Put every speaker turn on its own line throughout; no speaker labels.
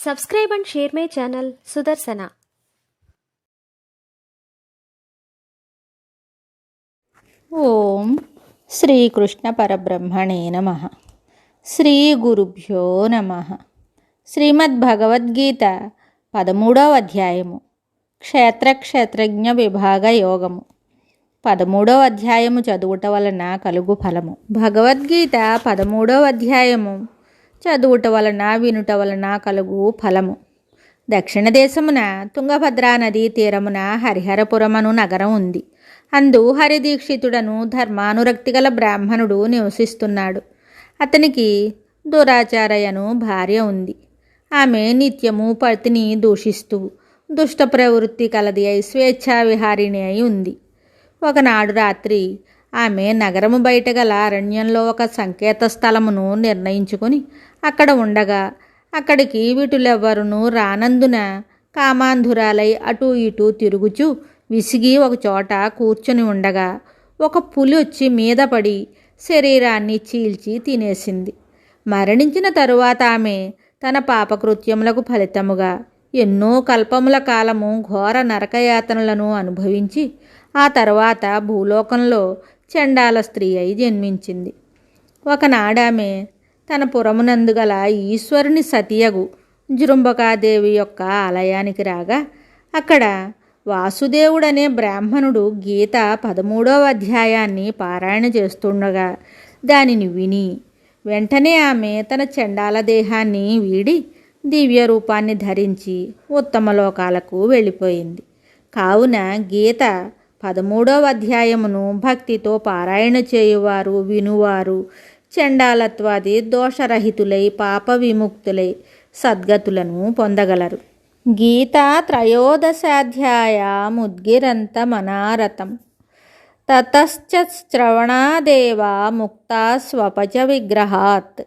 Subscribe and share my channel Sudarsana.
ఓం శ్రీకృష్ణ పరబ్రహ్మణే నమః. శ్రీ గురుభ్యో నమః. శ్రీమద్భగవద్గీత 13వ అధ్యాయము క్షేత్రజ్ఞ విభాగ యోగము. 13వ అధ్యాయము చదువుట వలన కలుగు ఫలము. భగవద్గీత 13వ అధ్యాయము చదువుట వలన వినుట వలన కలుగు ఫలము. దక్షిణ దేశమున తుంగభద్రా నదీ తీరమున హరిహరపురమను నగరం ఉంది. అందు హరిదీక్షితుడను ధర్మానురక్తి గల బ్రాహ్మణుడు నివసిస్తున్నాడు. అతనికి దురాచారయను భార్య ఉంది. ఆమె నిత్యము పతిని దూషిస్తూ దుష్ట ప్రవృత్తి కలది అయి స్వేచ్ఛా విహారిణి అయి ఉంది. ఒకనాడు రాత్రి ఆమె నగరము బయట గల అరణ్యంలో ఒక సంకేత స్థలమును నిర్ణయించుకొని అక్కడ ఉండగా అక్కడికి విటులెవ్వరునూ రానందున కామాంధురాలై అటూ ఇటూ తిరుగుచూ విసిగి ఒక చోట కూర్చొని ఉండగా ఒక పులి వచ్చి మీద పడి శరీరాన్ని చీల్చి తినేసింది. మరణించిన తరువాత ఆమె తన పాపకృత్యములకు ఫలితముగా ఎన్నో కల్పముల కాలము ఘోర నరకయాతనలను అనుభవించి ఆ తర్వాత భూలోకంలో చండాల స్త్రీ అయి జన్మించింది. ఒకనాడామె తన పురమునందు గల ఈశ్వరుని సతియగు జృంబకాదేవి యొక్క ఆలయానికి రాగా అక్కడ వాసుదేవుడనే బ్రాహ్మణుడు గీత 13వ అధ్యాయాన్ని పారాయణ చేస్తుండగా దానిని విని వెంటనే ఆమె తన చండాల దేహాన్ని వీడి దివ్య రూపాన్ని ధరించి ఉత్తమ లోకాలకు వెళ్ళిపోయింది. కావున గీత 13వ అధ్యాయమును భక్తితో పారాయణ చేయువారు వినువారు చండాలత్వాది దోషరహితులై పాప విముక్తులై సద్గతులను పొందగలరు. గీతా 13ధ్యాయముద్గిరంతమనారతం తతశ్చ శ్రవణాదేవా ముక్తా స్వపచ విగ్రహాత్.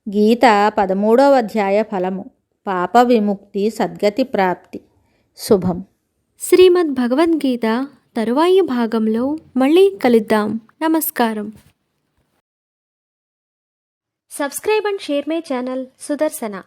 గీత 13వ అధ్యాయ ఫలము పాప విముక్తి సద్గతి ప్రాప్తి. శుభం.
శ్రీమద్ భగవద్గీత తరువాయి భాగంలో మళ్ళీ కలుద్దాం. నమస్కారం. Subscribe and share my channel Sudarsana.